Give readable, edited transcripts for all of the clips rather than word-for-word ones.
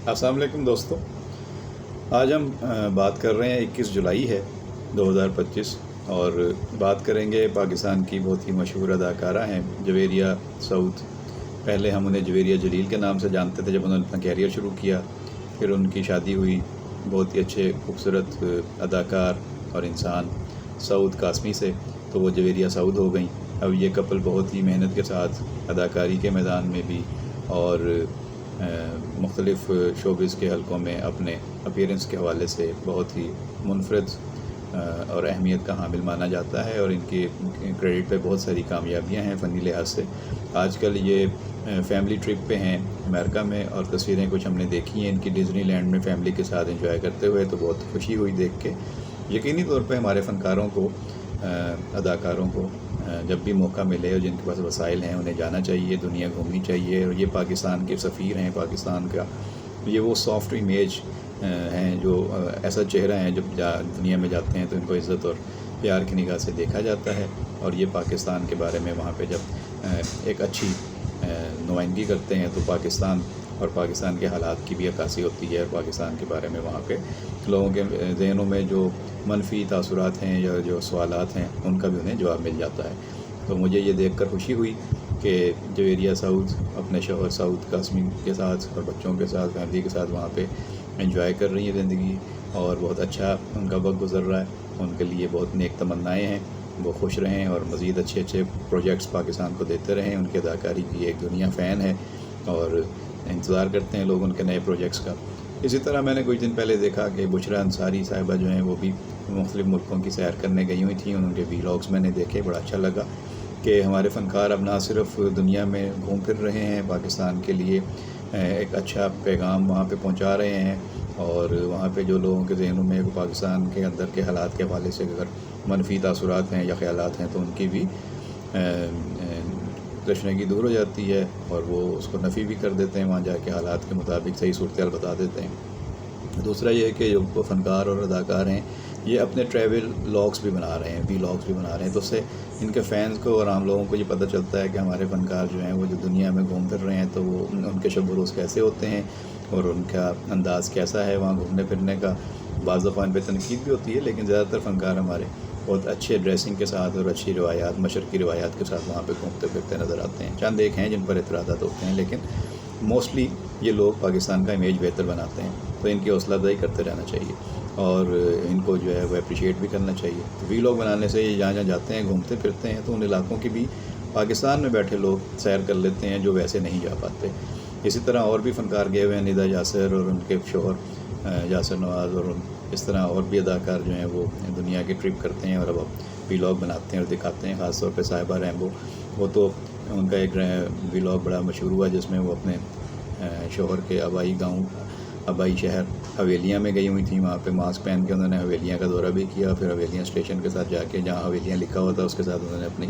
السلام علیکم دوستوں، آج ہم بات کر رہے ہیں 21 جولائی ہے 2025 اور بات کریں گے پاکستان کی بہت ہی مشہور اداکارہ ہیں جویریہ سعود۔ پہلے ہم انہیں جویریہ جلیل کے نام سے جانتے تھے جب انہوں نے اپنا کیریئر شروع کیا، پھر ان کی شادی ہوئی بہت ہی اچھے خوبصورت اداکار اور انسان سعود قاسمی سے، تو وہ جویریہ سعود ہو گئیں۔ اب یہ کپل بہت ہی محنت کے ساتھ اداکاری کے میدان میں بھی اور مختلف شوبز کے حلقوں میں اپنے اپیرنس کے حوالے سے بہت ہی منفرد اور اہمیت کا حامل مانا جاتا ہے، اور ان کی کریڈٹ پہ بہت ساری کامیابیاں ہیں فنی لحاظ سے۔ آج کل یہ فیملی ٹرپ پہ ہیں امریکہ میں، اور تصویریں کچھ ہم نے دیکھی ہیں ان کی ڈزنی لینڈ میں فیملی کے ساتھ انجوائے کرتے ہوئے، تو بہت خوشی ہوئی دیکھ کے۔ یقینی طور پہ ہمارے فنکاروں کو، اداکاروں کو جب بھی موقع ملے اور جن کے پاس وسائل ہیں انہیں جانا چاہیے، دنیا گھومنی چاہیے، اور یہ پاکستان کے سفیر ہیں، پاکستان کا یہ وہ سافٹ امیج ہیں جو ایسا چہرہ ہیں جب دنیا میں جاتے ہیں تو ان کو عزت اور پیار کی نگاہ سے دیکھا جاتا ہے، اور یہ پاکستان کے بارے میں وہاں پہ جب ایک اچھی نمائندگی کرتے ہیں تو پاکستان اور پاکستان کے حالات کی بھی عکاسی ہوتی ہے، اور پاکستان کے بارے میں وہاں پہ لوگوں کے ذہنوں میں جو منفی تاثرات ہیں یا جو سوالات ہیں ان کا بھی انہیں جواب مل جاتا ہے۔ تو مجھے یہ دیکھ کر خوشی ہوئی کہ جویریہ سعود اپنے شوہر سعود قاسمی کے ساتھ اور بچوں کے ساتھ فیملی کے ساتھ وہاں پہ انجوائے کر رہی ہیں زندگی، اور بہت اچھا ان کا وقت گزر رہا ہے۔ ان کے لیے بہت نیک تمنائیں ہیں، وہ خوش رہیں اور مزید اچھے اچھے پروجیکٹس پاکستان کو دیتے رہیں۔ ان کی اداکاری کی ایک دنیا فین ہے اور انتظار کرتے ہیں لوگ ان کے نئے پروجیکٹس کا۔ اسی طرح میں نے کچھ دن پہلے دیکھا کہ بشریٰ انصاری صاحبہ جو ہیں وہ بھی مختلف ملکوں کی سیر کرنے گئی ہوئی تھیں، ان کے ویلاگس میں نے دیکھے، بڑا اچھا لگا کہ ہمارے فنکار اب نہ صرف دنیا میں گھوم پھر رہے ہیں، پاکستان کے لیے ایک اچھا پیغام وہاں پہ پہنچا رہے ہیں، اور وہاں پہ جو لوگوں کے ذہنوں میں پاکستان کے اندر کے حالات کے حوالے سے اگر منفی تاثرات ہیں یا خیالات ہیں تو ان کی بھی تشنگی دور ہو جاتی ہے، اور وہ اس کو نفی بھی کر دیتے ہیں، وہاں جا کے حالات کے مطابق صحیح صورتحال بتا دیتے ہیں۔ دوسرا یہ ہے کہ جو فنکار اور اداکار ہیں یہ اپنے ٹریول لاگس بھی بنا رہے ہیں، وی لاگس بھی بنا رہے ہیں، تو اس سے ان کے فینس کو اور عام لوگوں کو یہ پتہ چلتا ہے کہ ہمارے فنکار جو ہیں وہ جو دنیا میں گھوم پھر رہے ہیں تو وہ ان کے شب و روز کیسے ہوتے ہیں اور ان کا انداز کیسا ہے وہاں گھومنے پھرنے کا۔ بعض دفعہ ان پہ تنقید بھی ہوتی ہے، لیکن زیادہ تر فنکار ہمارے بہت اچھے ڈریسنگ کے ساتھ اور اچھی روایات، مشرقی روایات کے ساتھ وہاں پہ گھومتے پھرتے نظر آتے ہیں۔ چند ایک ہیں جن پر اعتراضات ہوتے ہیں، لیکن موسٹلی یہ لوگ پاکستان کا امیج بہتر بناتے ہیں، تو ان کی حوصلہ افزائی کرتے رہنا چاہیے اور ان کو جو ہے وہ اپریشیٹ بھی کرنا چاہیے۔ وی لاگ بنانے سے یہ جہاں جہاں جاتے ہیں گھومتے پھرتے ہیں تو ان علاقوں کی بھی پاکستان میں بیٹھے لوگ سیر کر لیتے ہیں جو ویسے نہیں جا پاتے۔ اسی طرح اور بھی فنکار گئے ہوئے ہیں، ندا یاسر اور ان کے شوہر یاسر نواز، اور اس طرح اور بھی اداکار جو ہیں وہ دنیا کی ٹرپ کرتے ہیں اور اب وی لاگ بناتے ہیں اور دکھاتے ہیں۔ خاص طور پہ صاحبہ ریمبو، وہ تو ان کا ایک وی لاگ بڑا مشہور ہوا جس میں وہ اپنے شوہر کے آبائی گاؤں، آبائی شہر حویلیاں میں گئی ہوئی تھیں، وہاں پہ ماسک پہن کے انہوں نے حویلیاں کا دورہ بھی کیا، پھر حویلیاں اسٹیشن کے ساتھ جا کے جہاں حویلیاں لکھا ہوا تھا اس کے ساتھ انہوں نے اپنی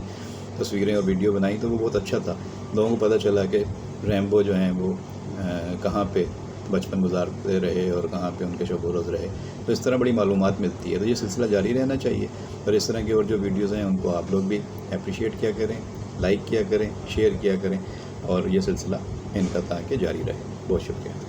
تصویریں اور ویڈیو بنائی، تو وہ بہت اچھا تھا۔ لوگوں کو پتہ چلا کہ ریمبو جو ہیں وہ کہاں پہ بچپن گزارتے رہے اور کہاں پہ ان کے شب و روز رہے، تو اس طرح بڑی معلومات ملتی ہے۔ تو یہ سلسلہ جاری رہنا چاہیے، اور اس طرح کی اور جو ویڈیوز ہیں ان کو آپ لوگ بھی اپریشیٹ کیا کریں، لائک کیا کریں، شیئر کیا کریں، اور یہ سلسلہ ان کا تاکہ جاری رہے۔ بہت شکریہ۔